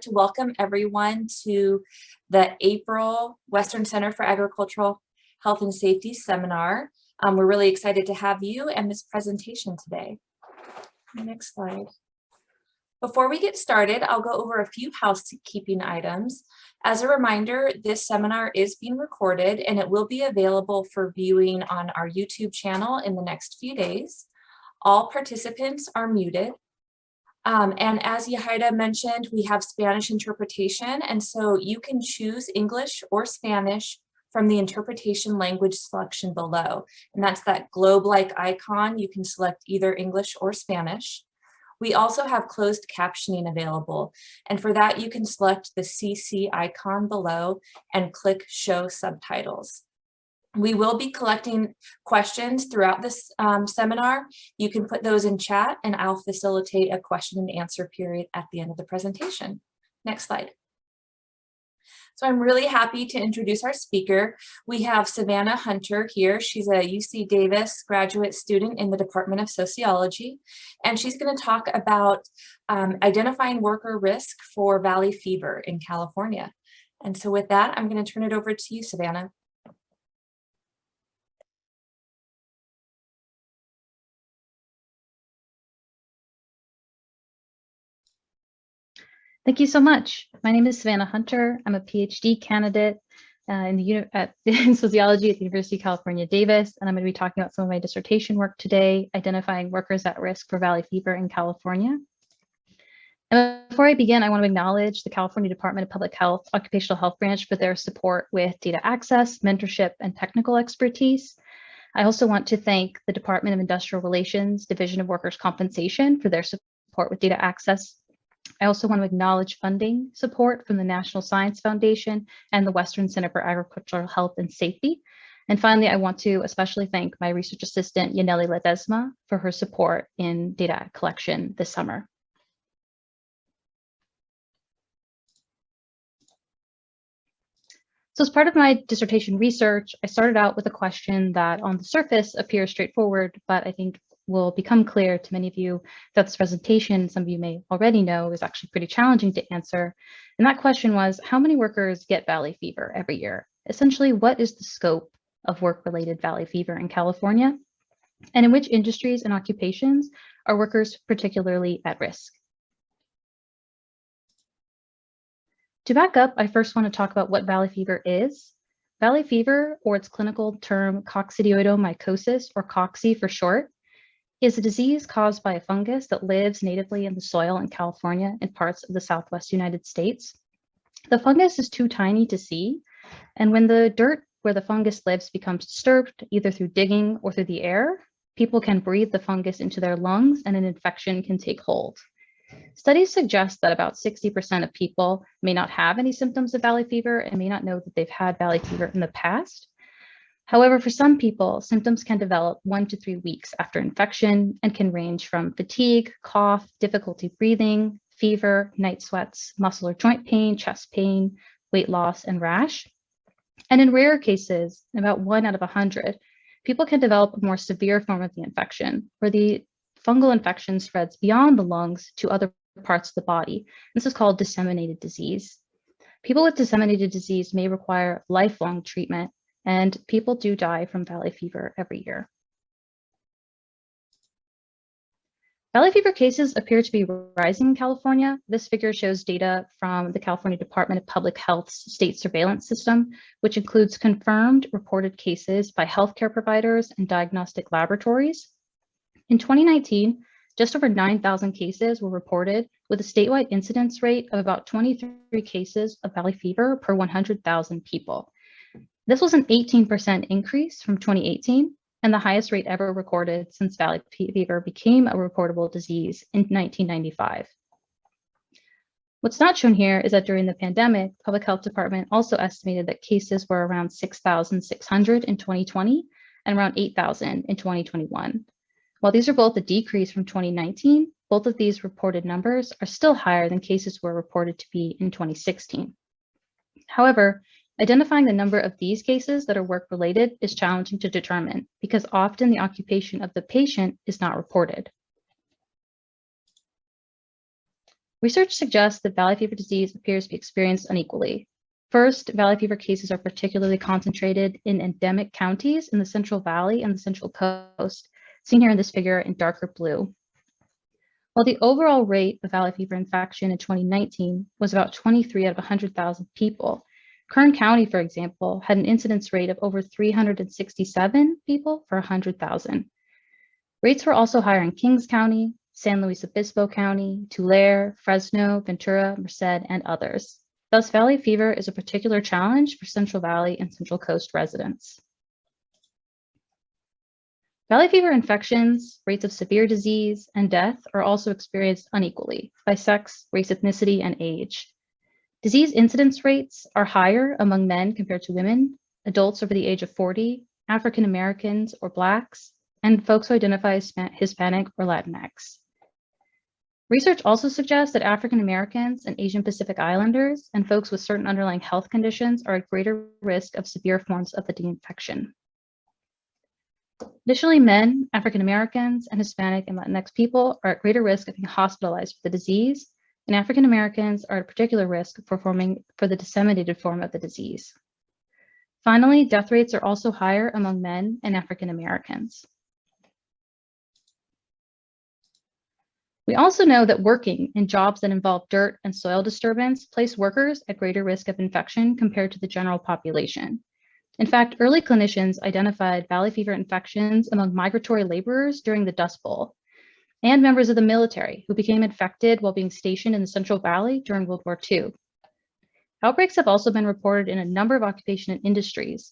to welcome everyone to the April Western Center for Agricultural Health and Safety seminar. We're really excited to have you and this presentation today. Next slide. Before we get started, I'll go over a few housekeeping items. As a reminder, this seminar is being recorded and it will be available for viewing on our YouTube channel in the next few days. All participants are muted. And as Yahida mentioned, we have Spanish interpretation, and so you can choose English or Spanish from the interpretation language selection below. And that's that globe-like icon. You can select either English or Spanish. We also have closed captioning available, and for that you can select the CC icon below and click Show Subtitles. We will be collecting questions throughout this seminar. You can put those in chat and I'll facilitate a question and answer period at the end of the presentation. Next slide. So I'm really happy to introduce our speaker. We have Savannah Hunter here. She's a UC Davis graduate student in the Department of Sociology, and she's going to talk about identifying worker risk for valley fever in California. And so with that, I'm going to turn it over to you, Savannah. Thank you so much. My name is Savannah Hunter. I'm a PhD candidate in sociology at the University of California, Davis, and I'm going to be talking about some of my dissertation work today, identifying workers at risk for valley fever in California. And before I begin, I want to acknowledge the California Department of Public Health Occupational Health Branch for their support with data access, mentorship, and technical expertise. I also want to thank the Department of Industrial Relations, Division of Workers' Compensation for their support with data access. I also want to acknowledge funding support from the National Science Foundation and the Western Center for Agricultural Health and Safety. And finally, I want to especially thank my research assistant, Yaneli Ledesma, for her support in data collection this summer. So as part of my dissertation research, I started out with a question that on the surface appears straightforward, but I think will become clear to many of you that this presentation, some of you may already know, is actually pretty challenging to answer. And that question was, how many workers get valley fever every year? Essentially, what is the scope of work-related valley fever in California? And in which industries and occupations are workers particularly at risk? To back up, I first want to talk about what valley fever is. Valley fever, or its clinical term coccidioidomycosis, or cocci for short, is a disease caused by a fungus that lives natively in the soil in California and parts of the Southwest United States. The fungus is too tiny to see, and when the dirt where the fungus lives becomes disturbed, either through digging or through the air, people can breathe the fungus into their lungs and an infection can take hold. Studies suggest that about 60% of people may not have any symptoms of valley fever and may not know that they've had valley fever in the past. However, for some people, symptoms can develop 1 to 3 weeks after infection and can range from fatigue, cough, difficulty breathing, fever, night sweats, muscle or joint pain, chest pain, weight loss, and rash. And in rare cases, about 1 out of 100, people can develop a more severe form of the infection, where the fungal infection spreads beyond the lungs to other parts of the body. This is called disseminated disease. People with disseminated disease may require lifelong treatment, and people do die from valley fever every year. Valley fever cases appear to be rising in California. This figure shows data from the California Department of Public Health's state surveillance system, which includes confirmed reported cases by healthcare providers and diagnostic laboratories. In 2019, just over 9,000 cases were reported, with a statewide incidence rate of about 23 cases of valley fever per 100,000 people. This was an 18% increase from 2018 and the highest rate ever recorded since valley fever became a reportable disease in 1995. What's not shown here is that during the pandemic, the Public Health Department also estimated that cases were around 6,600 in 2020 and around 8,000 in 2021. While these are both a decrease from 2019, both of these reported numbers are still higher than cases were reported to be in 2016. However, identifying the number of these cases that are work-related is challenging to determine because often the occupation of the patient is not reported. Research suggests that valley fever disease appears to be experienced unequally. First, valley fever cases are particularly concentrated in endemic counties in the Central Valley and the Central Coast, seen here in this figure in darker blue. While the overall rate of valley fever infection in 2019 was about 23 out of 100,000 people, Kern County, for example, had an incidence rate of over 367 people per 100,000. Rates were also higher in Kings County, San Luis Obispo County, Tulare, Fresno, Ventura, Merced, and others. Thus, valley fever is a particular challenge for Central Valley and Central Coast residents. Valley fever infections, rates of severe disease, and death are also experienced unequally by sex, race, ethnicity, and age. Disease incidence rates are higher among men compared to women, adults over the age of 40, African Americans or Blacks, and folks who identify as Hispanic or Latinx. Research also suggests that African Americans and Asian Pacific Islanders and folks with certain underlying health conditions are at greater risk of severe forms of the infection. Additionally, men, African Americans, and Hispanic and Latinx people are at greater risk of being hospitalized for the disease, and African Americans are at particular risk for the disseminated form of the disease. Finally, death rates are also higher among men and African Americans. We also know that working in jobs that involve dirt and soil disturbance place workers at greater risk of infection compared to the general population. In fact, early clinicians identified valley fever infections among migratory laborers during the Dust Bowl and members of the military who became infected while being stationed in the Central Valley during World War II. Outbreaks have also been reported in a number of occupation and industries,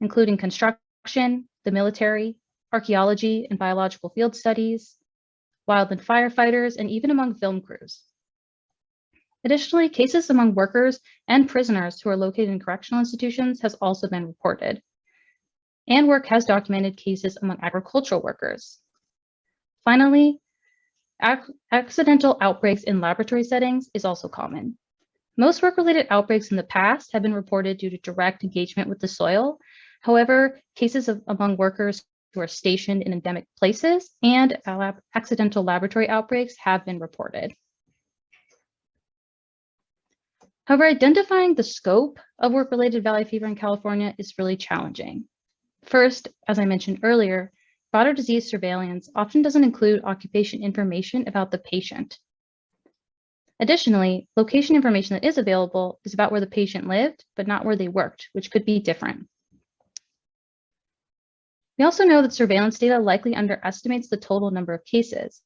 including construction, the military, archaeology and biological field studies, wildland firefighters, and even among film crews. Additionally, cases among workers and prisoners who are located in correctional institutions has also been reported. And work has documented cases among agricultural workers. Finally, accidental outbreaks in laboratory settings is also common. Most work-related outbreaks in the past have been reported due to direct engagement with the soil. However, cases among workers who are stationed in endemic places and accidental laboratory outbreaks have been reported. However, identifying the scope of work-related valley fever in California is really challenging. First, as I mentioned earlier, broader disease surveillance often doesn't include occupation information about the patient. Additionally, location information that is available is about where the patient lived, but not where they worked, which could be different. We also know that surveillance data likely underestimates the total number of cases.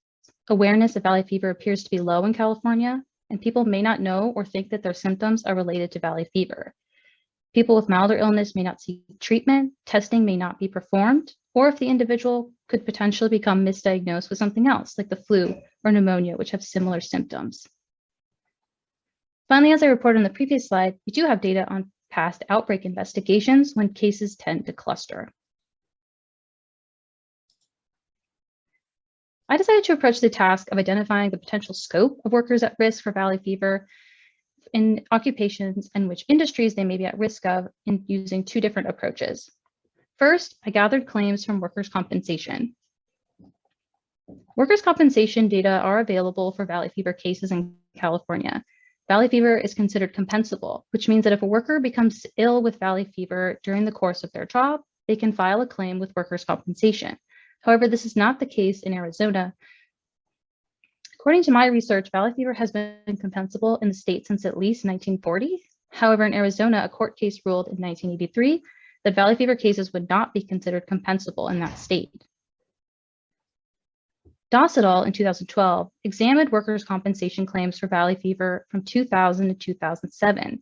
Awareness of valley fever appears to be low in California, and people may not know or think that their symptoms are related to valley fever. People with milder illness may not seek treatment, testing may not be performed, or if the individual could potentially become misdiagnosed with something else, like the flu or pneumonia, which have similar symptoms. Finally, as I reported on the previous slide, we do have data on past outbreak investigations when cases tend to cluster. I decided to approach the task of identifying the potential scope of workers at risk for valley fever in occupations and which industries they may be at risk of in using two different approaches. First, I gathered claims from workers' compensation. Workers' compensation data are available for valley fever cases in California. Valley fever is considered compensable, which means that if a worker becomes ill with valley fever during the course of their job, they can file a claim with workers' compensation. However, this is not the case in Arizona. According to my research, valley fever has been compensable in the state since at least 1940. However, in Arizona, a court case ruled in 1983 that valley fever cases would not be considered compensable in that state. Das et al. In 2012 examined workers' compensation claims for valley fever from 2000 to 2007.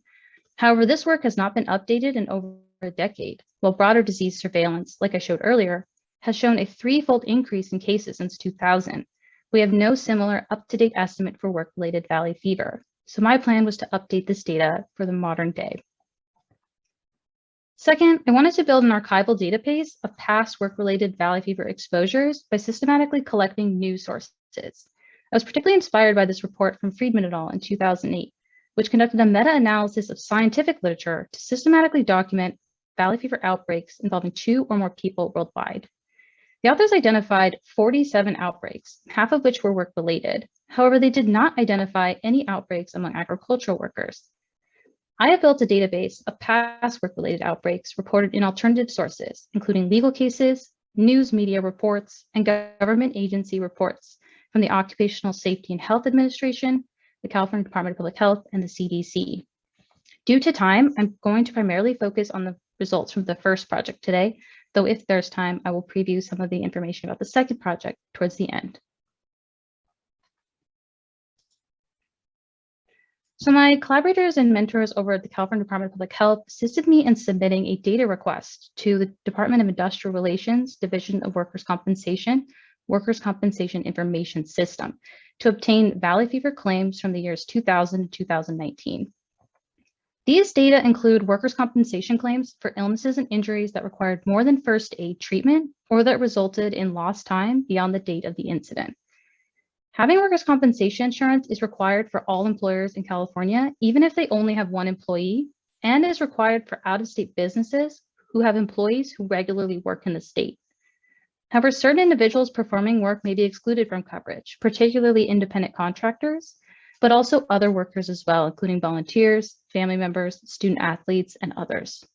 However, this work has not been updated in over a decade, while broader disease surveillance, like I showed earlier, has shown a threefold increase in cases since 2000. We have no similar up-to-date estimate for work-related valley fever. So my plan was to update this data for the modern day. Second, I wanted to build an archival database of past work-related valley fever exposures by systematically collecting news sources. I was particularly inspired by this report from Friedman et al. In 2008, which conducted a meta-analysis of scientific literature to systematically document valley fever outbreaks involving 2 or more people worldwide. The authors identified 47 outbreaks, half of which were work-related. However, they did not identify any outbreaks among agricultural workers. I have built a database of past work-related outbreaks reported in alternative sources, including legal cases, news media reports, and government agency reports from the Occupational Safety and Health Administration, the California Department of Public Health, and the CDC. Due to time, I'm going to primarily focus on the results from the first project today, though if there's time, I will preview some of the information about the second project towards the end. So my collaborators and mentors over at the California Department of Public Health assisted me in submitting a data request to the Department of Industrial Relations, Division of Workers' Compensation Information System to obtain valley fever claims from the years 2000 to 2019. These data include workers' compensation claims for illnesses and injuries that required more than first aid treatment or that resulted in lost time beyond the date of the incident. Having workers' compensation insurance is required for all employers in California, even if they only have one employee, and is required for out-of-state businesses who have employees who regularly work in the state. However, certain individuals performing work may be excluded from coverage, particularly independent contractors, but also other workers as well, including volunteers, family members, student athletes, and others.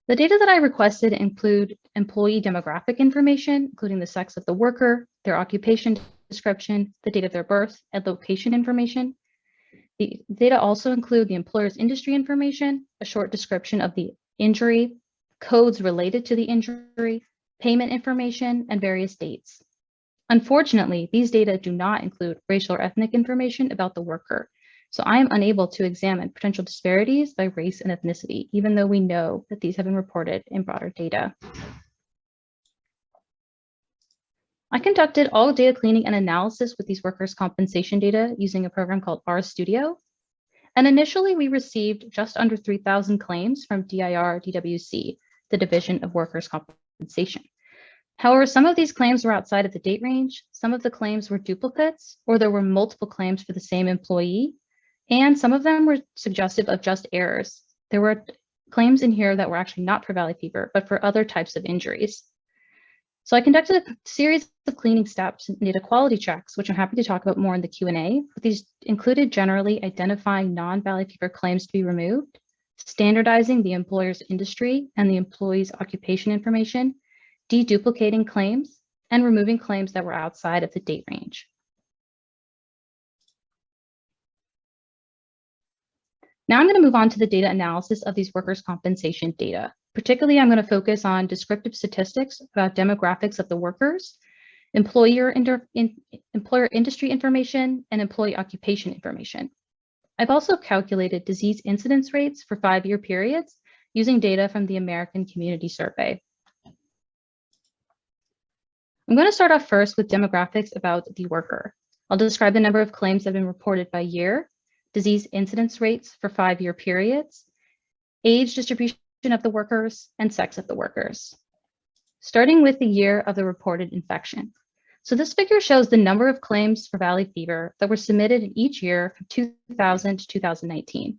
The data that I requested include employee demographic information, including the sex of the worker, their occupation description, the date of their birth, and location information. The data also include the employer's industry information, a short description of the injury, codes related to the injury, payment information, and various dates. Unfortunately, these data do not include racial or ethnic information about the worker, so I am unable to examine potential disparities by race and ethnicity, even though we know that these have been reported in broader data. I conducted all data cleaning and analysis with these workers' compensation data using a program called RStudio. And initially, we received just under 3,000 claims from DIR-DWC, the Division of Workers' Compensation. However, some of these claims were outside of the date range, some of the claims were duplicates, or there were multiple claims for the same employee, and some of them were suggestive of just errors. There were claims in here that were actually not for valley fever, but for other types of injuries. So I conducted a series of cleaning steps and data quality checks, which I'm happy to talk about more in the Q&A, but these included generally identifying non-valley fever claims to be removed, standardizing the employer's industry and the employee's occupation information, deduplicating claims, and removing claims that were outside of the date range. Now I'm going to move on to the data analysis of these workers' compensation data. Particularly, I'm going to focus on descriptive statistics about demographics of the workers, employer industry information, and employee occupation information. I've also calculated disease incidence rates for 5-year periods using data from the American Community Survey. I'm going to start off first with demographics about the worker. I'll describe the number of claims that have been reported by year, disease incidence rates for 5-year periods, age distribution of the workers, and sex of the workers. Starting with the year of the reported infection. So this figure shows the number of claims for valley fever that were submitted in each year from 2000 to 2019.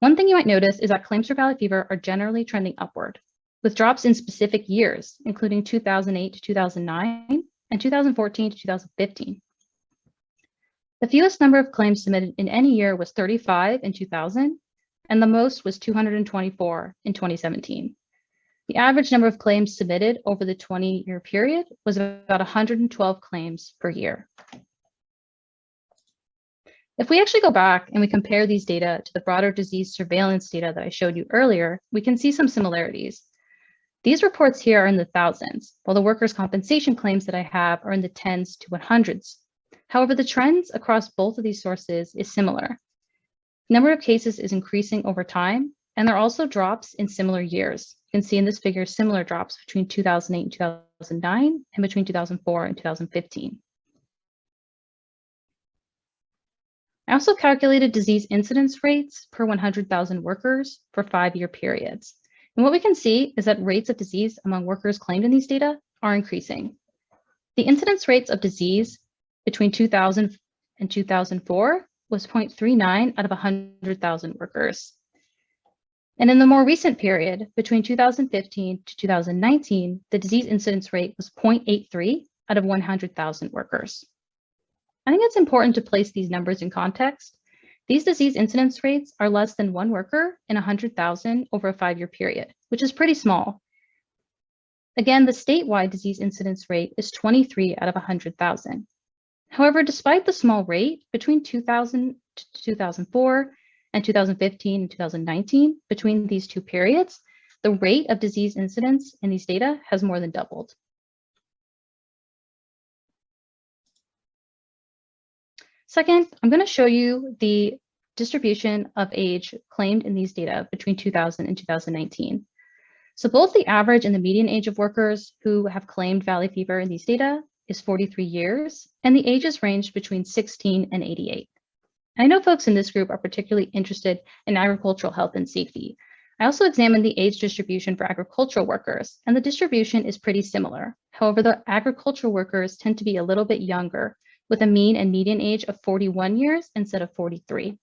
One thing you might notice is that claims for valley fever are generally trending upward, with drops in specific years, including 2008 to 2009 and 2014 to 2015. The fewest number of claims submitted in any year was 35 in 2000, and the most was 224 in 2017. The average number of claims submitted over the 20-year period was about 112 claims per year. If we actually go back and we compare these data to the broader disease surveillance data that I showed you earlier, we can see some similarities. These reports here are in the thousands, while the workers' compensation claims that I have are in the tens to 100s. However, the trends across both of these sources is similar. The number of cases is increasing over time, and there are also drops in similar years. You can see in this figure similar drops between 2008 and 2009 and between 2004 and 2015. I also calculated disease incidence rates per 100,000 workers for 5-year periods. And what we can see is that rates of disease among workers claimed in these data are increasing. The incidence rates of disease between 2000 and 2004 was 0.39 out of 100,000 workers. And in the more recent period, between 2015 to 2019, the disease incidence rate was 0.83 out of 100,000 workers. I think it's important to place these numbers in context. These disease incidence rates are less than one worker in 100,000 over a 5-year period, which is pretty small. Again, the statewide disease incidence rate is 23 out of 100,000. However, despite the small rate, between 2000 to 2004 and 2015 and 2019, between these two periods, the rate of disease incidence in these data has more than doubled. Second, I'm going to show you the distribution of age claimed in these data between 2000 and 2019. So both the average and the median age of workers who have claimed valley fever in these data is 43 years, and the ages ranged between 16 and 88. I know folks in this group are particularly interested in agricultural health and safety. I also examined the age distribution for agricultural workers, and the distribution is pretty similar. However, the agricultural workers tend to be a little bit younger, with a mean and median age of 41 years instead of 43.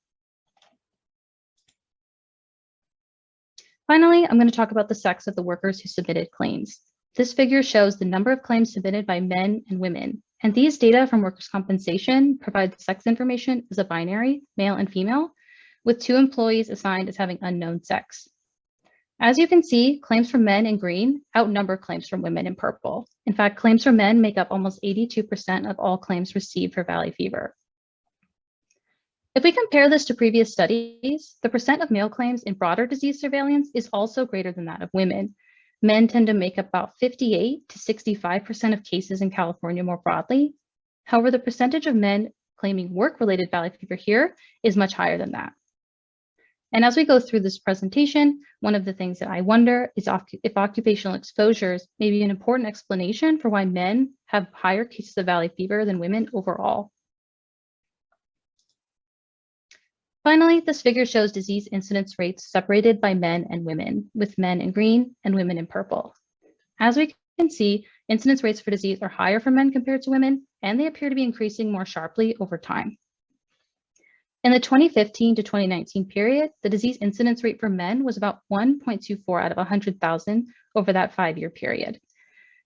Finally, I'm going to talk about the sex of the workers who submitted claims. This figure shows the number of claims submitted by men and women, and these data from workers' compensation provide the sex information as a binary, male and female, with 2 employees assigned as having unknown sex. As you can see, claims from men in green outnumber claims from women in purple. In fact, claims from men make up almost 82% of all claims received for valley fever. If we compare this to previous studies, the percent of male claims in broader disease surveillance is also greater than that of women. Men tend to make up about 58 to 65% of cases in California more broadly. However, the percentage of men claiming work-related valley fever here is much higher than that. And as we go through this presentation, one of the things that I wonder is if occupational exposures may be an important explanation for why men have higher cases of valley fever than women overall. Finally, this figure shows disease incidence rates separated by men and women, with men in green and women in purple. As we can see, incidence rates for disease are higher for men compared to women, and they appear to be increasing more sharply over time. In the 2015 to 2019 period, the disease incidence rate for men was about 1.24 out of 100,000 over that 5-year period.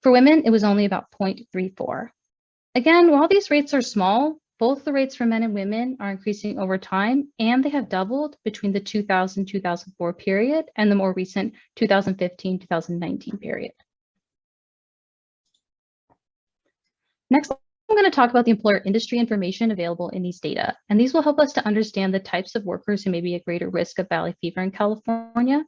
For women, it was only about 0.34. Again, while these rates are small, both the rates for men and women are increasing over time, and they have doubled between the 2000-2004 period and the more recent 2015-2019 period. Next, I'm going to talk about the employer industry information available in these data, and these will help us to understand the types of workers who may be at greater risk of valley fever in California.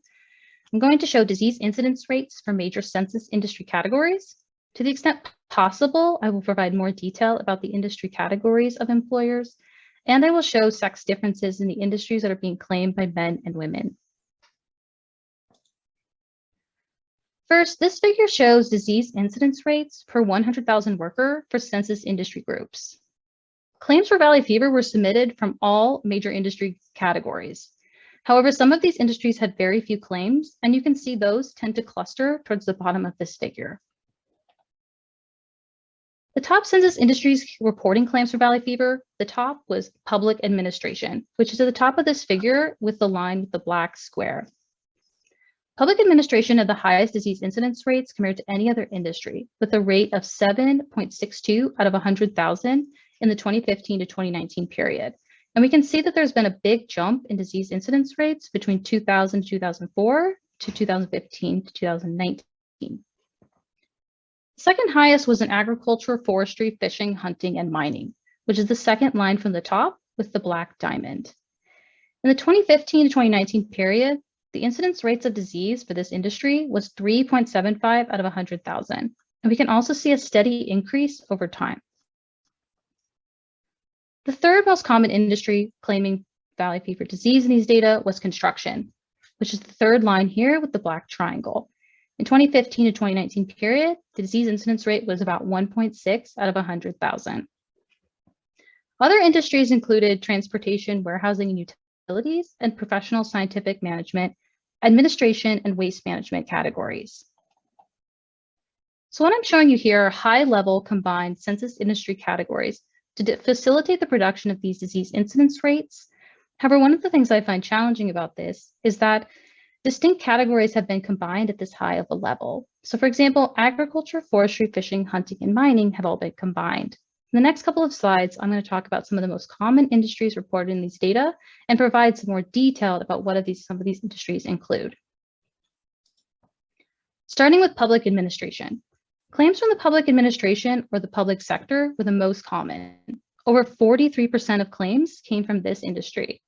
I'm going to show disease incidence rates for major census industry categories. To the extent possible, I will provide more detail about the industry categories of employers, and I will show sex differences in the industries that are being claimed by men and women. First, this figure shows disease incidence rates per 100,000 worker for census industry groups. Claims for valley fever were submitted from all major industry categories. However, some of these industries had very few claims, and you can see those tend to cluster towards the bottom of this figure. The top census industries reporting claims for valley fever, the top was public administration, which is at the top of this figure with the line with the black square. Public administration had the highest disease incidence rates compared to any other industry, with a rate of 7.62 out of 100,000 in the 2015 to 2019 period. And we can see that there's been a big jump in disease incidence rates between 2000 to 2004 to 2015 to 2019. Second highest was in agriculture, forestry, fishing, hunting, and mining, which is the second line from the top with the black diamond. In the 2015 to 2019 period, the incidence rates of disease for this industry was 3.75 out of 100,000. And we can also see a steady increase over time. The third most common industry claiming valley fever disease in these data was construction, which is the third line here with the black triangle. In 2015 to 2019 period, the disease incidence rate was about 1.6 out of 100,000. Other industries included transportation, warehousing, and utilities, and professional scientific management, administration, and waste management categories. So what I'm showing you here are high-level combined census industry categories to facilitate the production of these disease incidence rates. However, one of the things I find challenging about this is that Distinct categories have been combined at this high of a level. So for example, agriculture, forestry, fishing, hunting, and mining have all been combined. In the next couple of slides, I'm going to talk about some of the most common industries reported in these data and provide some more detail about what some of these industries include. Starting with public administration. Claims from the public administration or the public sector were the most common. Over 43% of claims came from this industry.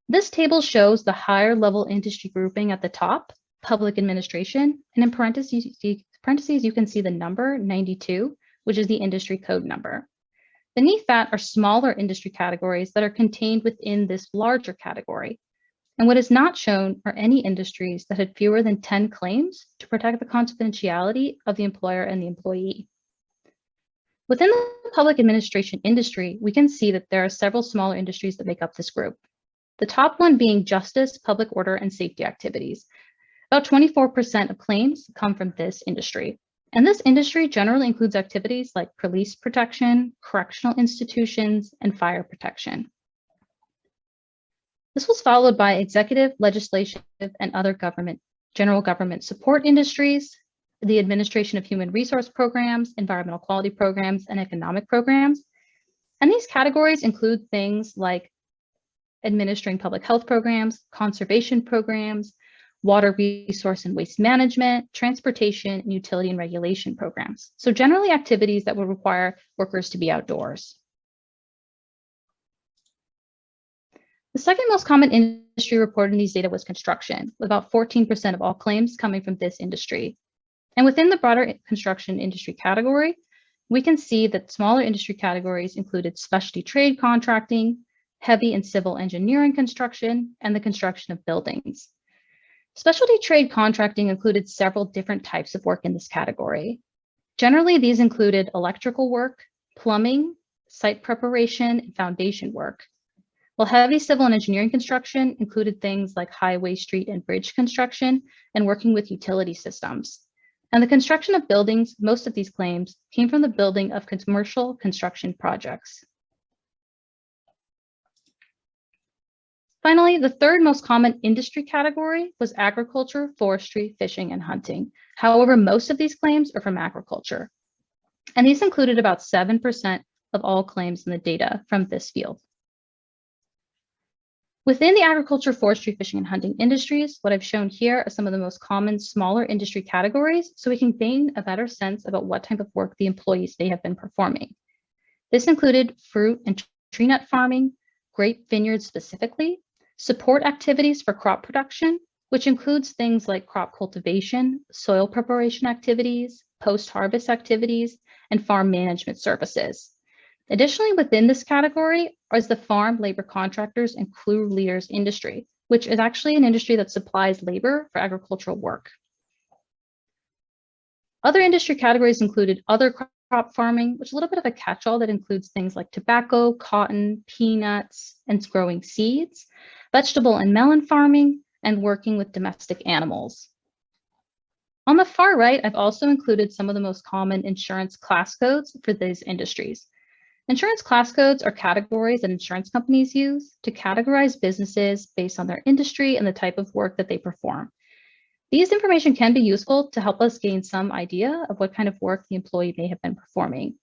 This table shows the higher level industry grouping at the top, public administration, and in parentheses you can see the number 92, which is the industry code number. Beneath that are smaller industry categories that are contained within this larger category. And what is not shown are any industries that had fewer than 10 claims to protect the confidentiality of the employer and the employee. Within the public administration industry, we can see that there are several smaller industries that make up this group. The top one being justice, public order, and safety activities. About 24% of claims come from this industry. And this industry generally includes activities like police protection, correctional institutions, and fire protection. This was followed by executive, legislative, and other general government support industries, the administration of human resource programs, environmental quality programs, and economic programs. And these categories include things like administering public health programs, conservation programs, water resource and waste management, transportation, and utility and regulation programs. So generally activities that would require workers to be outdoors. The second most common industry reported in these data was construction, with about 14% of all claims coming from this industry. And within the broader construction industry category, we can see that smaller industry categories included specialty trade contracting, heavy and civil engineering construction, and the construction of buildings. Specialty trade contracting included several different types of work in this category. Generally, these included electrical work, plumbing, site preparation, and foundation work. While heavy civil and engineering construction included things like highway, street, and bridge construction, and working with utility systems. And the construction of buildings, most of these claims came from the building of commercial construction projects. Finally, the third most common industry category was agriculture, forestry, fishing, and hunting. However, most of these claims are from agriculture. And these included about 7% of all claims in the data from this field. Within the agriculture, forestry, fishing, and hunting industries, what I've shown here are some of the most common smaller industry categories, so we can gain a better sense about what type of work the employees may have been performing. This included fruit and tree nut farming, grape vineyards specifically, support activities for crop production, which includes things like crop cultivation, soil preparation activities, post-harvest activities, and farm management services. Additionally, within this category is the farm labor contractors and crew leaders industry, which is actually an industry that supplies labor for agricultural work. Other industry categories included other crop farming, which is a little bit of a catch-all that includes things like tobacco, cotton, peanuts, and growing seeds, vegetable and melon farming, and working with domestic animals. On the far right, I've also included some of the most common insurance class codes for these industries. Insurance class codes are categories that insurance companies use to categorize businesses based on their industry and the type of work that they perform. These information can be useful to help us gain some idea of what kind of work the employee may have been performing.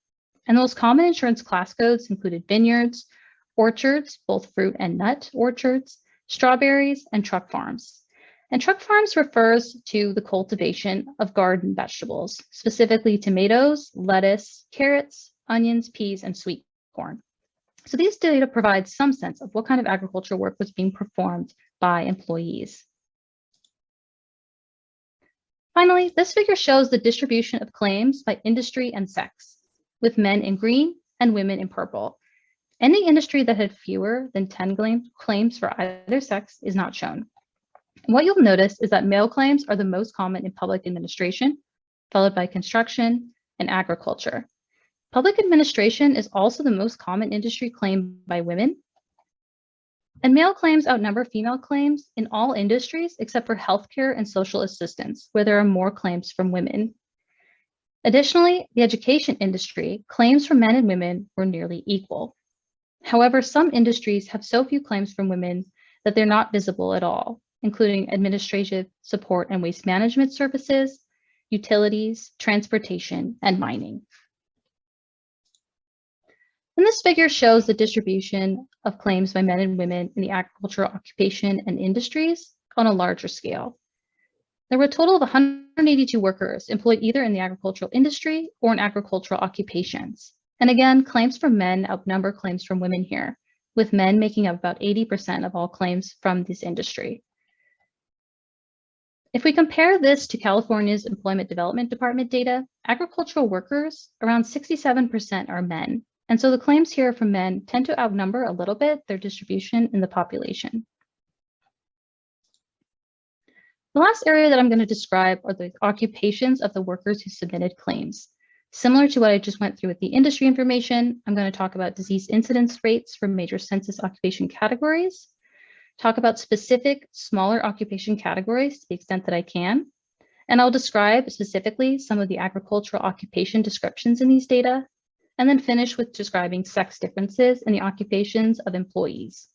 And the most common insurance class codes included vineyards, orchards, both fruit and nut orchards, strawberries, and truck farms. And truck farms refers to the cultivation of garden vegetables, specifically tomatoes, lettuce, carrots, onions, peas, and sweet corn. So these data provide some sense of what kind of agricultural work was being performed by employees. Finally, this figure shows the distribution of claims by industry and sex, with men in green and women in purple. Any industry that had fewer than 10 claims for either sex is not shown. What you'll notice is that male claims are the most common in public administration, followed by construction and agriculture. Public administration is also the most common industry claimed by women. And male claims outnumber female claims in all industries except for healthcare and social assistance, where there are more claims from women. Additionally, the education industry, claims from men and women were nearly equal. However, some industries have so few claims from women that they're not visible at all. including administrative support and waste management services, utilities, transportation, and mining. And this figure shows the distribution of claims by men and women in the agricultural occupation and industries on a larger scale. There were a total of 182 workers employed either in the agricultural industry or in agricultural occupations. And again, claims from men outnumber claims from women here, with men making up about 80% of all claims from this industry. If we compare this to California's Employment Development Department data, agricultural workers, around 67% are men. And so the claims here from men tend to outnumber a little bit their distribution in the population. The last area that I'm going to describe are the occupations of the workers who submitted claims. Similar to what I just went through with the industry information, I'm going to talk about disease incidence rates for major census occupation categories, talk about specific smaller occupation categories to the extent that I can, and I'll describe specifically some of the agricultural occupation descriptions in these data, and then finish with describing sex differences in the occupations of employees.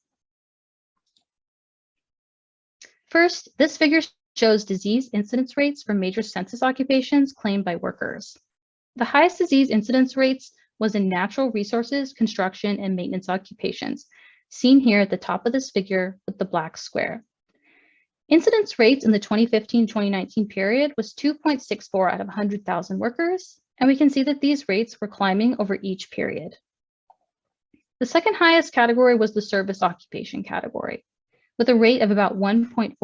First, this figure shows disease incidence rates for major census occupations claimed by workers. The highest disease incidence rates was in natural resources, construction, and maintenance occupations, seen here at the top of this figure with the black square. Incidence rates in the 2015-2019 period was 2.64 out of 100,000 workers, and we can see that these rates were climbing over each period. The second highest category was the service occupation category, with a rate of about 1.41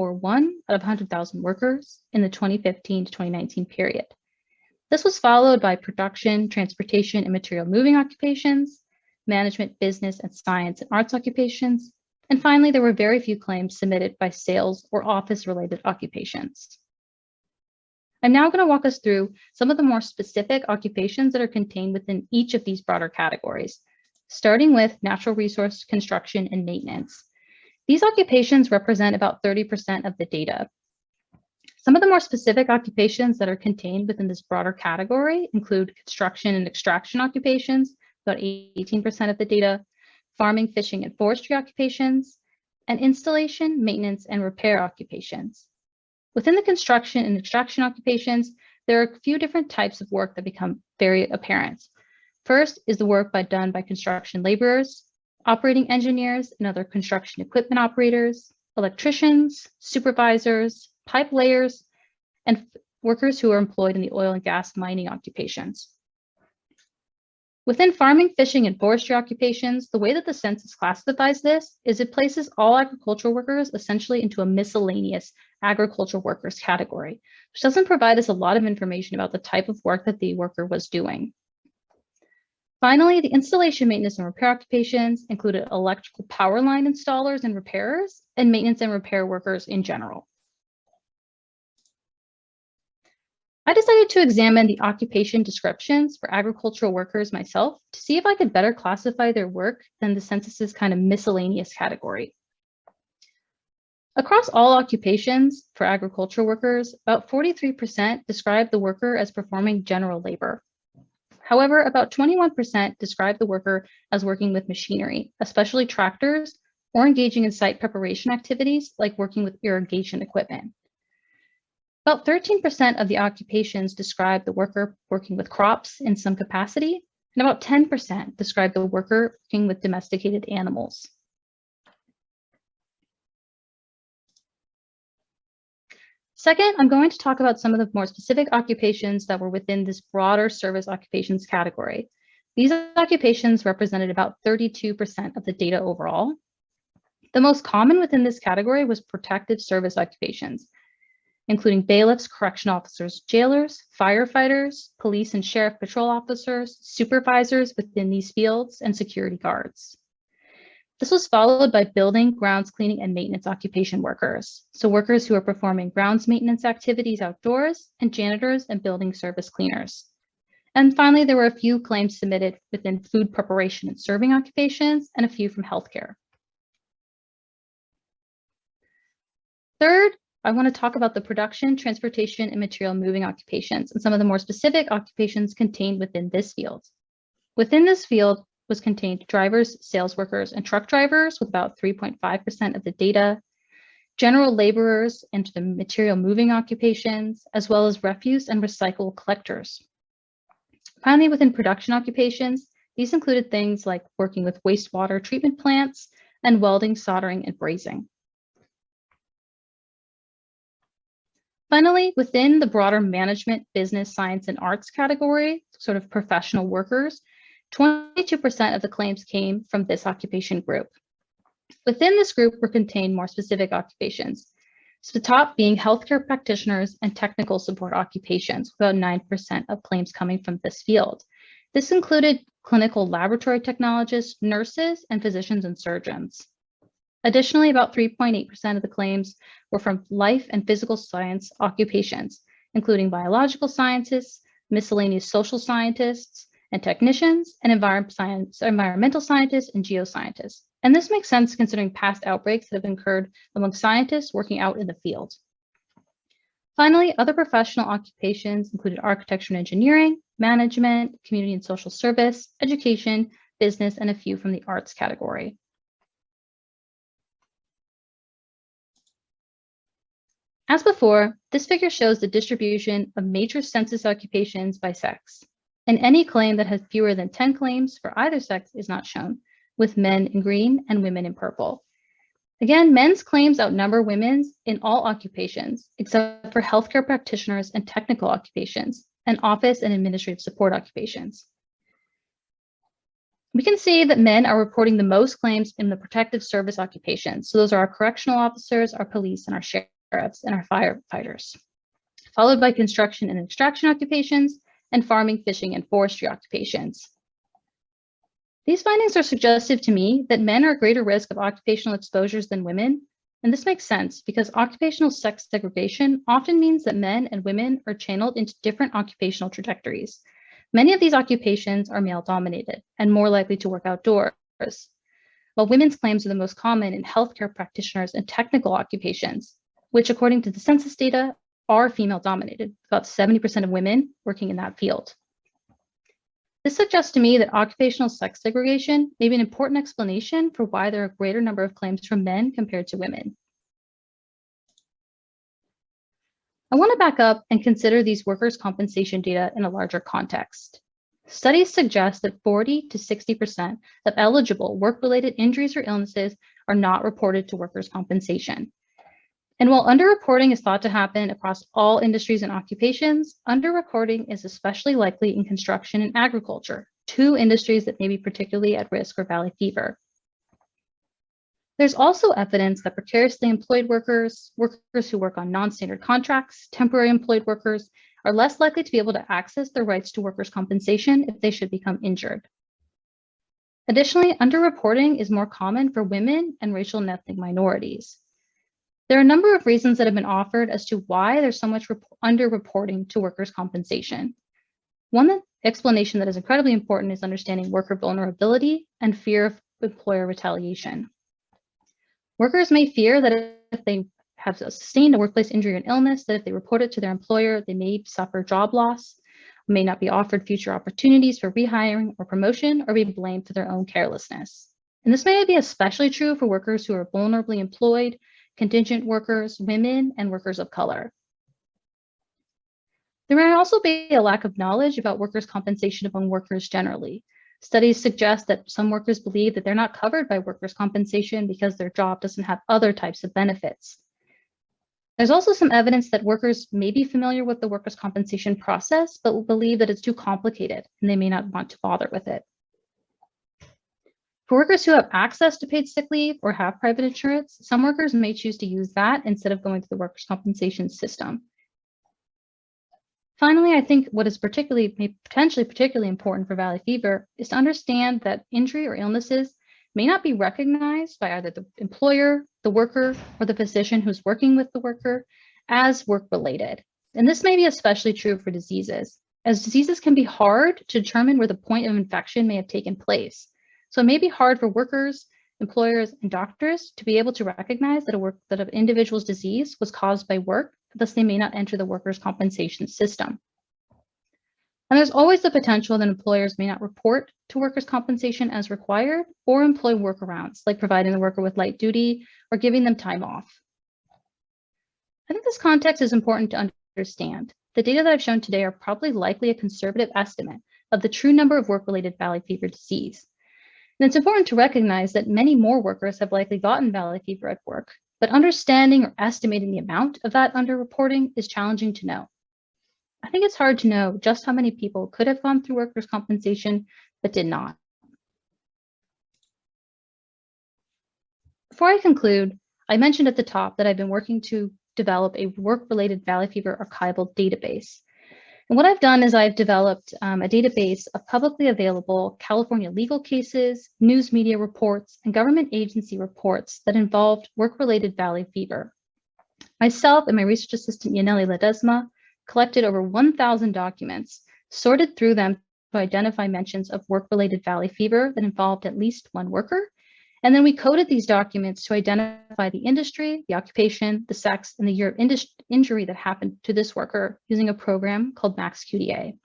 out of 100,000 workers in the 2015 to 2019 period. This was followed by production, transportation, and material moving occupations, management, business, and science and arts occupations, and finally, there were very few claims submitted by sales or office-related occupations. I'm now going to walk us through some of the more specific occupations that are contained within each of these broader categories, starting with natural resource construction and maintenance. These occupations represent about 30% of the data. Some of the more specific occupations that are contained within this broader category include construction and extraction occupations, about 18% of the data, farming, fishing, and forestry occupations, and installation, maintenance, and repair occupations. Within the construction and extraction occupations, there are a few different types of work that become very apparent. First is the work done by construction laborers, operating engineers and other construction equipment operators, electricians, supervisors, pipe layers, and workers who are employed in the oil and gas mining occupations. Within farming, fishing, and forestry occupations, the way that the census classifies this is it places all agricultural workers essentially into a miscellaneous agricultural workers category, which doesn't provide us a lot of information about the type of work that the worker was doing. Finally, the installation, maintenance, and repair occupations included electrical power line installers and repairers, and maintenance and repair workers in general. I decided to examine the occupation descriptions for agricultural workers myself to see if I could better classify their work than the census's kind of miscellaneous category. Across all occupations for agricultural workers, about 43% describe the worker as performing general labor. However, about 21% describe the worker as working with machinery, especially tractors, or engaging in site preparation activities like working with irrigation equipment. About 13% of the occupations describe the worker working with crops in some capacity, and about 10% describe the worker working with domesticated animals. Second, I'm going to talk about some of the more specific occupations that were within this broader service occupations category. These occupations represented about 32% of the data overall. The most common within this category was protective service occupations, including bailiffs, correction officers, jailers, firefighters, police and sheriff patrol officers, supervisors within these fields, and security guards. This was followed by building, grounds cleaning, and maintenance occupation workers. So workers who are performing grounds maintenance activities outdoors, and janitors and building service cleaners. And finally, there were a few claims submitted within food preparation and serving occupations, and a few from healthcare. Third, I want to talk about the production, transportation, and material moving occupations, and some of the more specific occupations contained within this field. Within this field was contained drivers, sales workers, and truck drivers with about 3.5% of the data, general laborers into the material moving occupations, as well as refuse and recycle collectors. Finally, within production occupations, these included things like working with wastewater treatment plants and welding, soldering, and brazing. Finally, within the broader management, business, science, and arts category, sort of professional workers, 22% of the claims came from this occupation group. Within this group were contained more specific occupations. So the top being healthcare practitioners and technical support occupations, about 9% of claims coming from this field. This included clinical laboratory technologists, nurses, and physicians and surgeons. Additionally, about 3.8% of the claims were from life and physical science occupations, including biological scientists, miscellaneous social scientists and technicians, and environmental scientists and geoscientists. And this makes sense considering past outbreaks that have occurred among scientists working out in the field. Finally, other professional occupations included architecture and engineering, management, community and social service, education, business, and a few from the arts category. As before, this figure shows the distribution of major census occupations by sex, and any claim that has fewer than 10 claims for either sex is not shown, with men in green and women in purple. Again, men's claims outnumber women's in all occupations, except for healthcare practitioners and technical occupations, and office and administrative support occupations. We can see that men are reporting the most claims in the protective service occupations. So those are our correctional officers, our police, and our sheriffs, and our firefighters, followed by construction and extraction occupations, and farming, fishing, and forestry occupations. These findings are suggestive to me that men are at greater risk of occupational exposures than women, and this makes sense because occupational sex segregation often means that men and women are channeled into different occupational trajectories. Many of these occupations are male-dominated and more likely to work outdoors, while women's claims are the most common in healthcare practitioners and technical occupations, which according to the census data are female-dominated, about 70% of women working in that field. This suggests to me that occupational sex segregation may be an important explanation for why there are a greater number of claims from men compared to women. I want to back up and consider these workers' compensation data in a larger context. Studies suggest that 40 to 60% of eligible work-related injuries or illnesses are not reported to workers' compensation. And while underreporting is thought to happen across all industries and occupations, underreporting is especially likely in construction and agriculture, two industries that may be particularly at risk for valley fever. There's also evidence that precariously employed workers, workers who work on non-standard contracts, temporary employed workers, are less likely to be able to access their rights to workers' compensation if they should become injured. Additionally, underreporting is more common for women and racial and ethnic minorities. There are a number of reasons that have been offered as to why there's so much underreporting to workers' compensation. One explanation that is incredibly important is understanding worker vulnerability and fear of employer retaliation. Workers may fear that if they have sustained a workplace injury or illness, that if they report it to their employer, they may suffer job loss, may not be offered future opportunities for rehiring or promotion, or be blamed for their own carelessness. And this may be especially true for workers who are vulnerably employed, contingent workers, women, and workers of color. There may also be a lack of knowledge about workers' compensation among workers generally. Studies suggest that some workers believe that they're not covered by workers' compensation because their job doesn't have other types of benefits. There's also some evidence that workers may be familiar with the workers' compensation process, but will believe that it's too complicated and they may not want to bother with it. For workers who have access to paid sick leave or have private insurance, some workers may choose to use that instead of going to the workers' compensation system. Finally, I think what is potentially particularly important for valley fever is to understand that injury or illnesses may not be recognized by either the employer, the worker, or the physician who's working with the worker as work-related. And this may be especially true for diseases, as diseases can be hard to determine where the point of infection may have taken place. So it may be hard for workers, employers, and doctors to be able to recognize that an individual's disease was caused by work, thus they may not enter the workers' compensation system. And there's always the potential that employers may not report to workers' compensation as required or employ workarounds, like providing the worker with light duty or giving them time off. I think this context is important to understand. The data that I've shown today are probably likely a conservative estimate of the true number of work-related valley fever disease. And it's important to recognize that many more workers have likely gotten valley fever at work, but understanding or estimating the amount of that underreporting is challenging to know. I think it's hard to know just how many people could have gone through workers' compensation, but did not. Before I conclude, I mentioned at the top that I've been working to develop a work-related valley fever archival database. And what I've done is I've developed a database of publicly available California legal cases, news media reports, and government agency reports that involved work-related valley fever. Myself and my research assistant, Yaneli Ledesma, collected over 1,000 documents, sorted through them to identify mentions of work-related valley fever that involved at least one worker. And then we coded these documents to identify the industry, the occupation, the sex, and the year of injury that happened to this worker using a program called MaxQDA.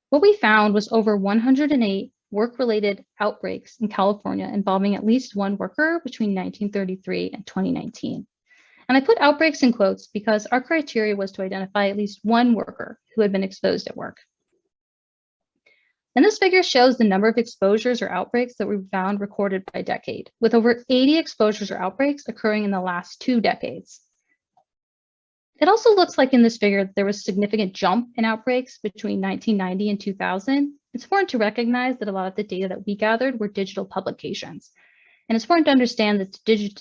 What we found was over 108 work-related outbreaks in California involving at least one worker between 1933 and 2019. And I put outbreaks in quotes because our criteria was to identify at least one worker who had been exposed at work. And this figure shows the number of exposures or outbreaks that we found recorded by decade, with over 80 exposures or outbreaks occurring in the last 2 decades. It also looks like in this figure that there was a significant jump in outbreaks between 1990 and 2000. It's important to recognize that a lot of the data that we gathered were digital publications. And it's important to understand that the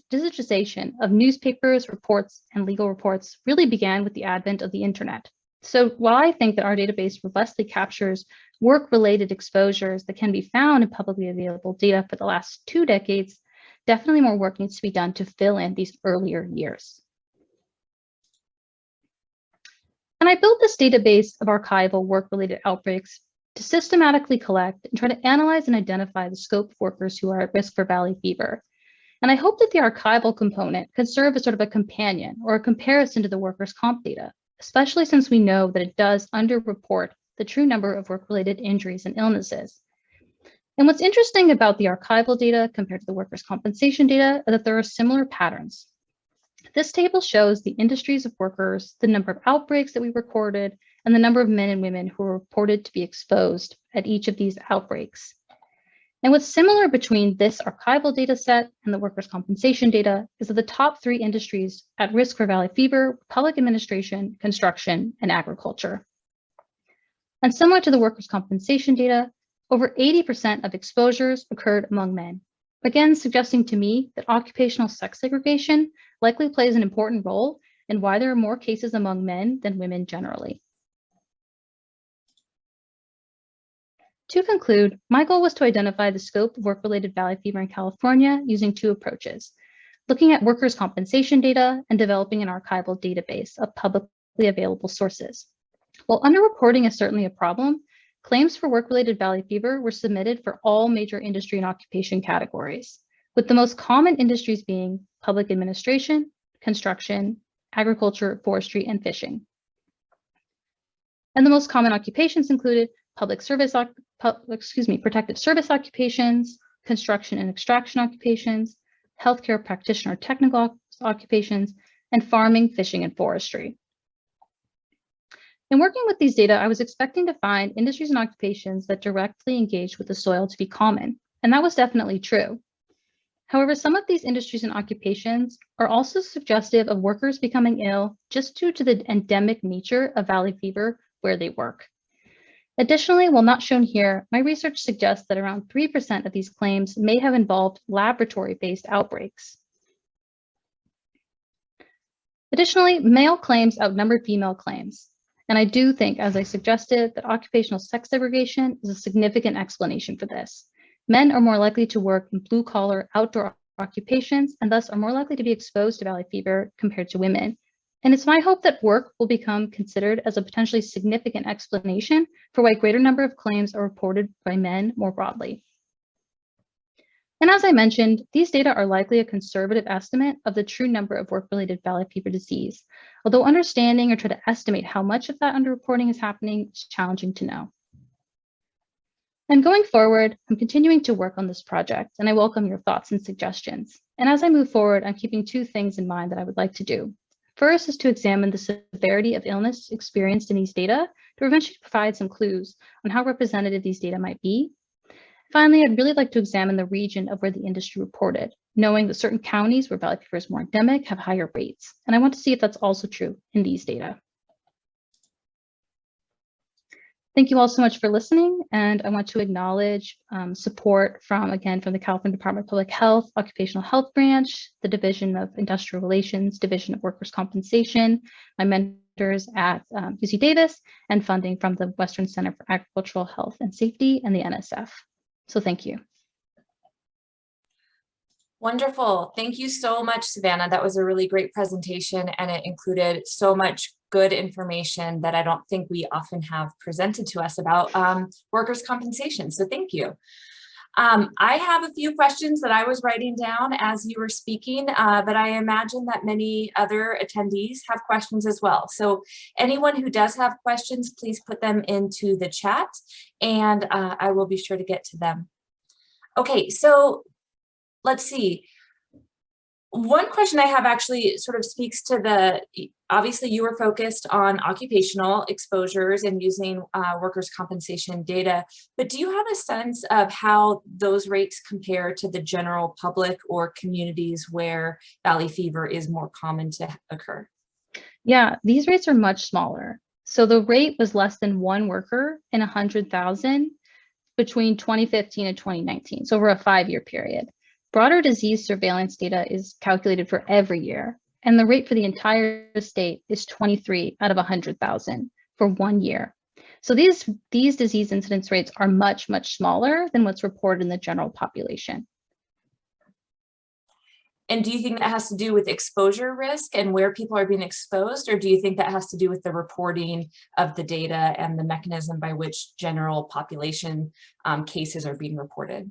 digitization of newspapers, reports, and legal reports really began with the advent of the internet. So while I think that our database robustly captures work-related exposures that can be found in publicly available data for the last 2 decades, definitely more work needs to be done to fill in these earlier years. And I built this database of archival work-related outbreaks to systematically collect and try to analyze and identify the scope of workers who are at risk for valley fever. And I hope that the archival component could serve as sort of a companion or a comparison to the workers' comp data, especially since we know that it does underreport the true number of work-related injuries and illnesses. And what's interesting about the archival data compared to the workers' compensation data is that there are similar patterns. This table shows the industries of workers, the number of outbreaks that we recorded, and the number of men and women who were reported to be exposed at each of these outbreaks. And what's similar between this archival data set and the workers' compensation data is that the top 3 industries at risk for valley fever were public administration, construction, and agriculture. And similar to the workers' compensation data, over 80% of exposures occurred among men, again suggesting to me that occupational sex segregation likely plays an important role in why there are more cases among men than women generally. To conclude, my goal was to identify the scope of work-related valley fever in California using 2 approaches, looking at workers' compensation data and developing an archival database of publicly available sources. While underreporting is certainly a problem, claims for work-related valley fever were submitted for all major industry and occupation categories, with the most common industries being public administration, construction, agriculture, forestry, and fishing. And the most common occupations included protective service occupations, construction and extraction occupations, healthcare practitioner technical occupations, and farming, fishing, and forestry. In working with these data, I was expecting to find industries and occupations that directly engage with the soil to be common, and that was definitely true. However, some of these industries and occupations are also suggestive of workers becoming ill just due to the endemic nature of valley fever where they work. Additionally, while not shown here, my research suggests that around 3% of these claims may have involved laboratory-based outbreaks. Additionally, male claims outnumbered female claims. And I do think, as I suggested, that occupational sex segregation is a significant explanation for this. Men are more likely to work in blue-collar outdoor occupations and thus are more likely to be exposed to valley fever compared to women. And it's my hope that work will become considered as a potentially significant explanation for why a greater number of claims are reported by men more broadly. And as I mentioned, these data are likely a conservative estimate of the true number of work-related valley fever disease, although understanding or try to estimate how much of that underreporting is happening is challenging to know. And going forward, I'm continuing to work on this project, and I welcome your thoughts and suggestions. And as I move forward, I'm keeping two things in mind that I would like to do. First is to examine the severity of illness experienced in these data to eventually provide some clues on how representative these data might be. Finally, I'd really like to examine the region of where the industry reported, knowing that certain counties where valley fever is more endemic have higher rates. And I want to see if that's also true in these data. Thank you all so much for listening, and I want to acknowledge support from the California Department of Public Health, Occupational Health Branch, the Division of Industrial Relations, Division of Workers' Compensation, my mentors at UC Davis, and funding from the Western Center for Agricultural Health and Safety and the NSF. So thank you. Wonderful. Thank you so much, Savannah. That was a really great presentation, and it included so much good information that I don't think we often have presented to us about workers' compensation. So thank you. I have a few questions that I was writing down as you were speaking, but I imagine that many other attendees have questions as well. So anyone who does have questions, please put them into the chat, and I will be sure to get to them. Okay, so let's see. One question I have actually sort of speaks to obviously you were focused on occupational exposures and using workers' compensation data, but do you have a sense of how those rates compare to the general public or communities where valley fever is more common to occur? Yeah, these rates are much smaller. So the rate was less than one worker in 100,000 between 2015 and 2019, so over a 5-year period. Broader disease surveillance data is calculated for every year, and the rate for the entire state is 23 out of 100,000 for 1 year. So these disease incidence rates are much, much smaller than what's reported in the general population. And do you think that has to do with exposure risk and where people are being exposed, or do you think that has to do with the reporting of the data and the mechanism by which general population cases are being reported?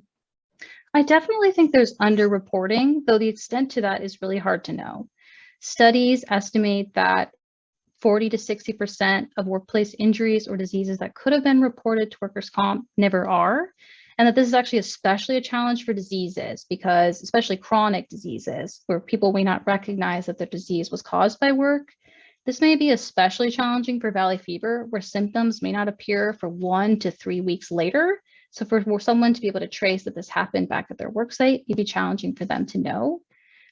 I definitely think there's underreporting, though the extent to that is really hard to know. Studies estimate that 40 to 60% of workplace injuries or diseases that could have been reported to workers' comp never are. And that this is actually especially a challenge for diseases, because especially chronic diseases where people may not recognize that their disease was caused by work. This may be especially challenging for valley fever, where symptoms may not appear for 1 to 3 weeks later. So for someone to be able to trace that this happened back at their work site, it'd be challenging for them to know.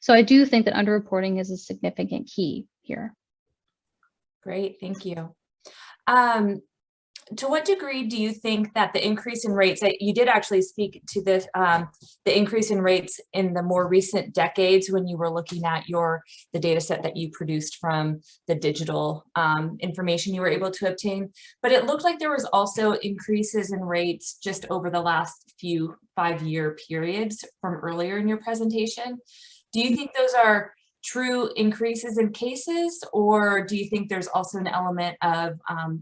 So I do think that underreporting is a significant key here. Great, thank you. To what degree do you think that the increase in rates, that you did actually speak to this, the increase in rates in the more recent decades when you were looking at the data set that you produced from the digital information you were able to obtain, but it looked like there was also increases in rates just over the last few 5-year periods from earlier in your presentation. Do you think those are true increases in cases, or do you think there's also an element of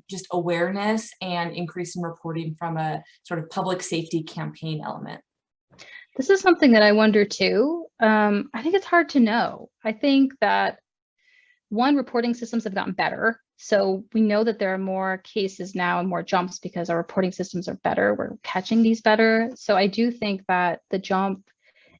just awareness and increase in reporting from a sort of public safety campaign element? This is something that I wonder too. I think it's hard to know. I think that reporting systems have gotten better. So we know that there are more cases now and more jumps because our reporting systems are better. We're catching these better. So I do think that the jump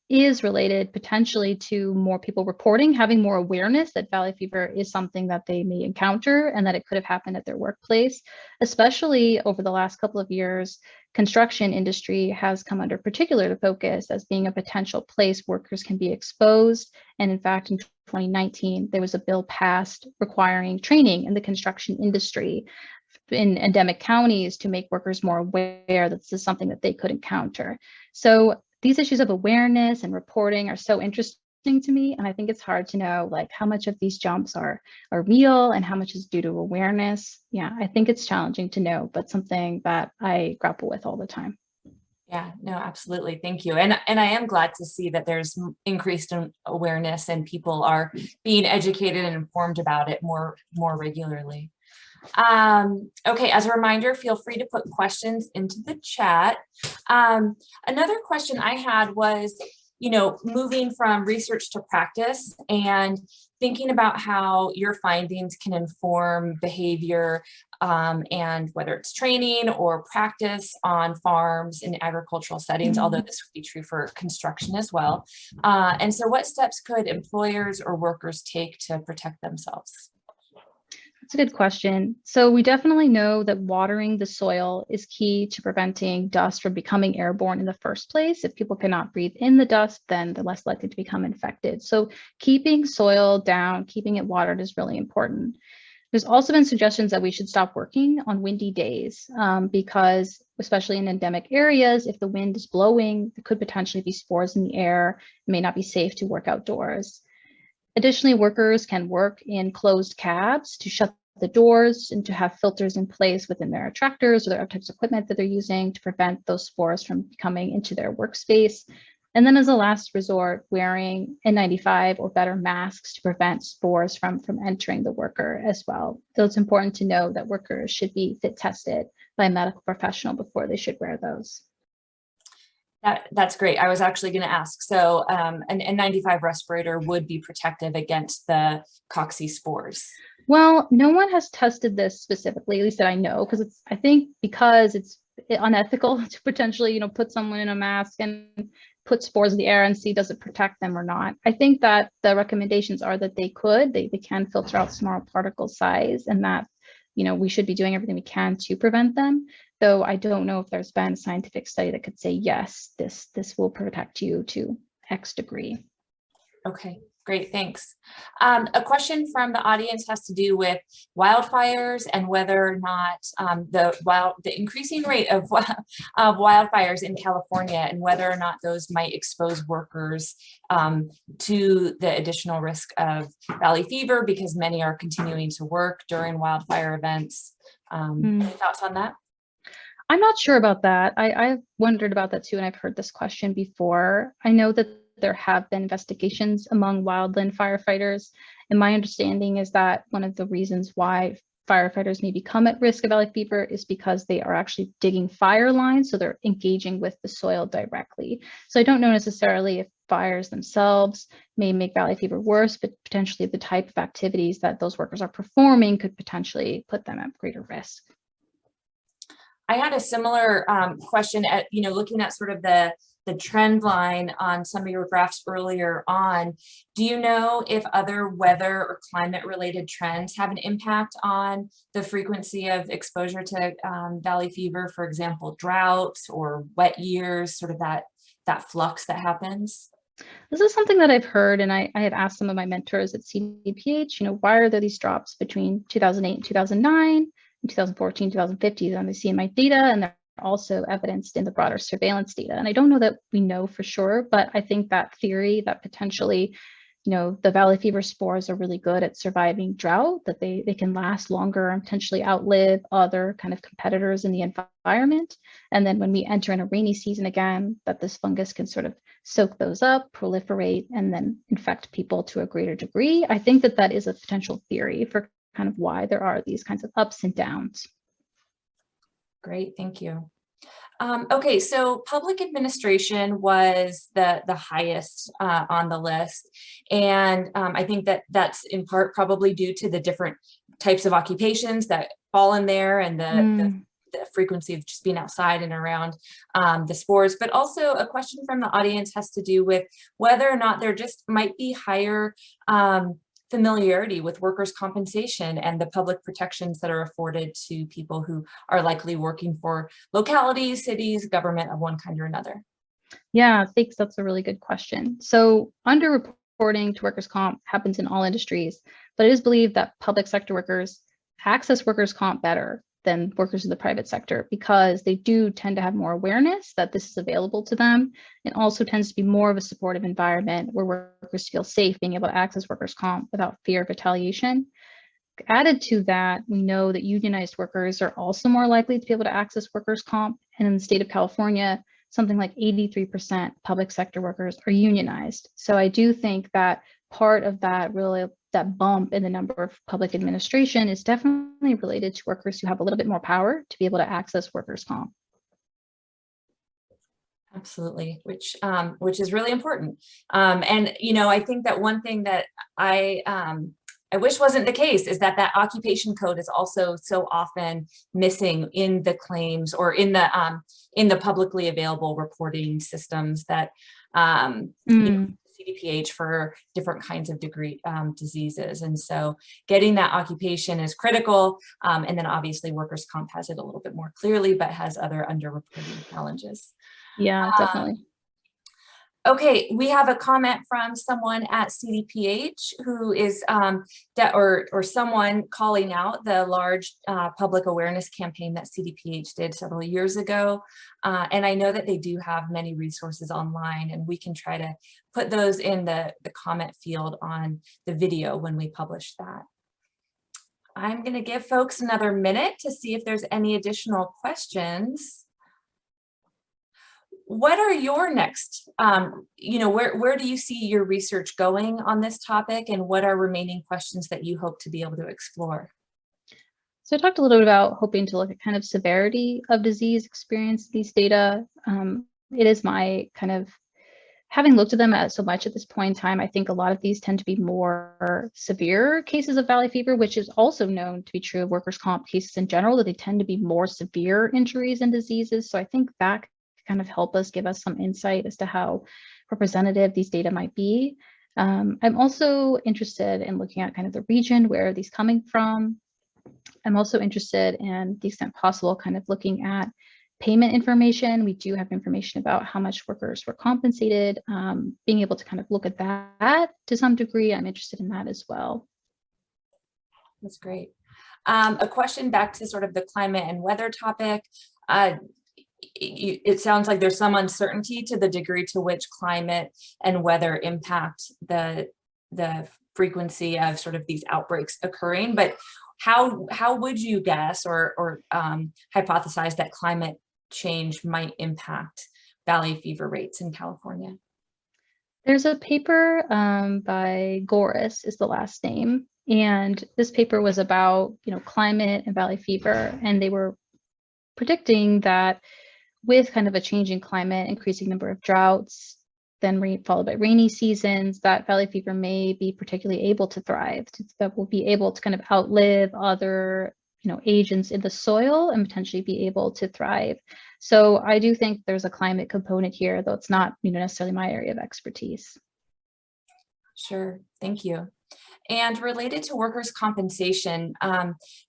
is related potentially to more people reporting, having more awareness that valley fever is something that they may encounter and that it could have happened at their workplace. Especially over the last couple of years, construction industry has come under particular focus as being a potential place workers can be exposed. And in fact, in 2019, there was a bill passed requiring training in the construction industry in endemic counties to make workers more aware that this is something that they could encounter. So these issues of awareness and reporting are so interesting to me. And I think it's hard to know like how much of these jumps are real and how much is due to awareness. Yeah, I think it's challenging to know, but something that I grapple with all the time. Yeah, no, absolutely. Thank you. And I am glad to see that there's increased awareness and people are being educated and informed about it more regularly. Okay, as a reminder, feel free to put questions into the chat. Another question I had was, moving from research to practice and thinking about how your findings can inform behavior and whether it's training or practice on farms in agricultural settings, although this would be true for construction as well. And so what steps could employers or workers take to protect themselves? That's a good question. So we definitely know that watering the soil is key to preventing dust from becoming airborne in the first place. If people cannot breathe in the dust, then they're less likely to become infected. So keeping soil down, keeping it watered is really important. There's also been suggestions that we should stop working on windy days because, especially in endemic areas, if the wind is blowing, there could potentially be spores in the air. It may not be safe to work outdoors. Additionally, workers can work in closed cabs to shut the doors and to have filters in place within their tractors or their other types of equipment that they're using to prevent those spores from coming into their workspace. And then as a last resort, wearing N95 or better masks to prevent spores from entering the worker as well. So it's important to know that workers should be fit tested by a medical professional before they should wear those. That's great. I was actually going to ask. So an N95 respirator would be protective against the cocci spores. Well, no one has tested this specifically, at least that I know, because I think it's unethical to potentially, put someone in a mask and put spores in the air and see does it protect them or not. I think that the recommendations are that they can filter out small particle size, and that, we should be doing everything we can to prevent them. Though I don't know if there's been a scientific study that could say, yes, this will protect you to X degree. Okay, great, thanks. A question from the audience has to do with wildfires and whether or not the increasing rate of wildfires in California and whether or not those might expose workers to the additional risk of valley fever because many are continuing to work during wildfire events. Any thoughts on that? I'm not sure about that. I've wondered about that too, and I've heard this question before. I know that there have been investigations among wildland firefighters, and my understanding is that one of the reasons why firefighters may become at risk of valley fever is because they are actually digging fire lines, so they're engaging with the soil directly. So I don't know necessarily if fires themselves may make valley fever worse, but potentially the type of activities that those workers are performing could potentially put them at greater risk. I had a similar question at, looking at sort of the trend line on some of your graphs earlier on. Do you know if other weather or climate related trends have an impact on the frequency of exposure to valley fever, for example, droughts or wet years, sort of that flux that happens? This is something that I've heard, and I had asked some of my mentors at CDPH, why are there these drops between 2008 and 2009? In 2014, 2015, and they see in my data, and they're also evidenced in the broader surveillance data. And I don't know that we know for sure, but I think that theory that potentially, the valley fever spores are really good at surviving drought, that they can last longer and potentially outlive other kind of competitors in the environment. And then when we enter in a rainy season again, that this fungus can sort of soak those up, proliferate, and then infect people to a greater degree. I think that is a potential theory for kind of why there are these kinds of ups and downs. Great, thank you. Okay, so public administration was the highest on the list. And I think that's in part probably due to the different types of occupations that fall in there and the frequency of just being outside and around the spores. But also a question from the audience has to do with whether or not there just might be higher familiarity with workers' compensation and the public protections that are afforded to people who are likely working for localities, cities, government of one kind or another. Yeah, thanks. That's a really good question. So underreporting to workers' comp happens in all industries, but it is believed that public sector workers access workers' comp better than workers in the private sector because they do tend to have more awareness that this is available to them, and also tends to be more of a supportive environment where workers feel safe being able to access workers' comp without fear of retaliation. Added to that, we know that unionized workers are also more likely to be able to access workers' comp, and in the state of California, something like 83% public sector workers are unionized. So I do think that part of that that bump in the number of public administration is definitely related to workers who have a little bit more power to be able to access workers' comp. Absolutely, which is really important. And I think that one thing that I wish wasn't the case is that that occupation code is also so often missing in the claims or in the publicly available reporting systems that CDPH for different kinds of diseases. And so getting that occupation is critical. And then obviously workers' comp has it a little bit more clearly, but has other underreporting challenges. Yeah, definitely. Okay, we have a comment from someone at CDPH who is or someone calling out the large public awareness campaign that CDPH did several years ago. And I know that they do have many resources online, and we can try to put those in the comment field on the video when we publish that. I'm going to give folks another minute to see if there's any additional questions. What are your next, where do you see your research going on this topic, and what are remaining questions that you hope to be able to explore? So I talked a little bit about hoping to look at kind of severity of disease experience, these data. It is my kind of, having looked at them so much at this point in time, I think a lot of these tend to be more severe cases of valley fever, which is also known to be true of workers' comp cases in general, that they tend to be more severe injuries and diseases. So I think that kind of help us, give us some insight as to how representative these data might be. I'm also interested in looking at kind of the region, where are these coming from? I'm also interested in, the extent possible, kind of looking at payment information. We do have information about how much workers were compensated. Being able to kind of look at that to some degree, I'm interested in that as well. That's great. A question back to sort of the climate and weather topic. It sounds like there's some uncertainty to the degree to which climate and weather impact the frequency of sort of these outbreaks occurring, but how would you guess or hypothesize that climate change might impact valley fever rates in California? There's a paper by Goris is the last name, and this paper was about climate and valley fever, and they were predicting that with kind of a changing climate, increasing number of droughts, then followed by rainy seasons, that valley fever may be particularly able to thrive, that will be able to kind of outlive other agents in the soil and potentially be able to thrive. So I do think there's a climate component here, though it's not necessarily my area of expertise. Sure, thank you. And related to workers' compensation,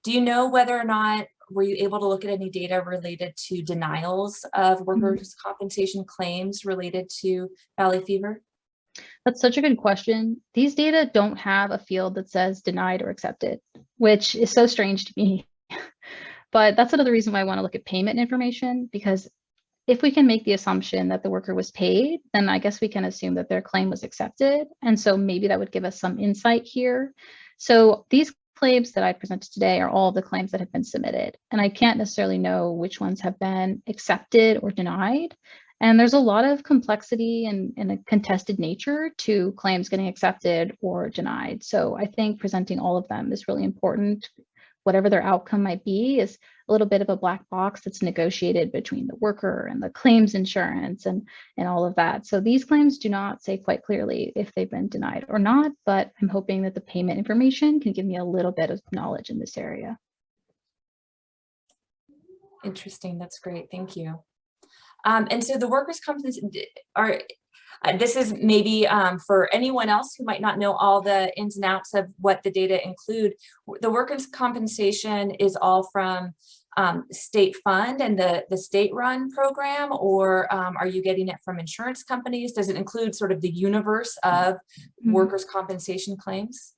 do you know whether or not were you able to look at any data related to denials of workers' compensation claims related to valley fever? That's such a good question. These data don't have a field that says denied or accepted, which is so strange to me. But that's another reason why I want to look at payment information, because if we can make the assumption that the worker was paid, then I guess we can assume that their claim was accepted. And so maybe that would give us some insight here. So these claims that I presented today are all the claims that have been submitted, and I can't necessarily know which ones have been accepted or denied. And there's a lot of complexity and a contested nature to claims getting accepted or denied. So I think presenting all of them is really important. Whatever their outcome might be is a little bit of a black box that's negotiated between the worker and the claims insurance and all of that. So these claims do not say quite clearly if they've been denied or not, but I'm hoping that the payment information can give me a little bit of knowledge in this area. Interesting, that's great, thank you. And so the workers' compensation this is maybe for anyone else who might not know all the ins and outs of what the data include. The workers' compensation is all from state fund and the state-run program, or are you getting it from insurance companies? Does it include sort of the universe of workers' compensation claims?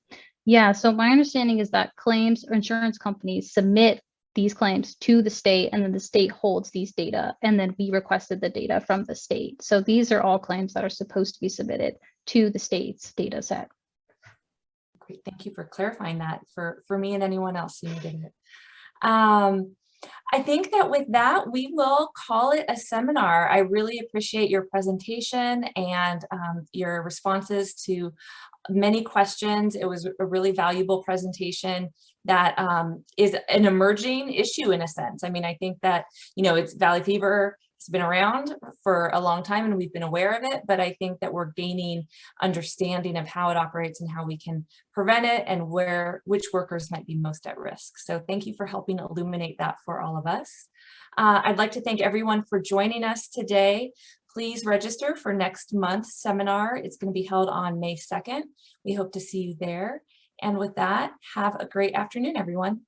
Yeah, so my understanding is that claims or insurance companies submit these claims to the state, and then the state holds these data, and then we requested the data from the state. So these are all claims that are supposed to be submitted to the state's data set. Great, thank you for clarifying that for me and anyone else who needed it. I think that with that, we will call it a seminar. I really appreciate your presentation and your responses to many questions. It was a really valuable presentation that is an emerging issue in a sense. I mean, I think that, it's valley fever it's been around for a long time and we've been aware of it, but I think that we're gaining understanding of how it operates and how we can prevent it and which workers might be most at risk. So thank you for helping illuminate that for all of us. I'd like to thank everyone for joining us today. Please register for next month's seminar. It's going to be held on May 2nd. We hope to see you there. And with that, have a great afternoon, everyone.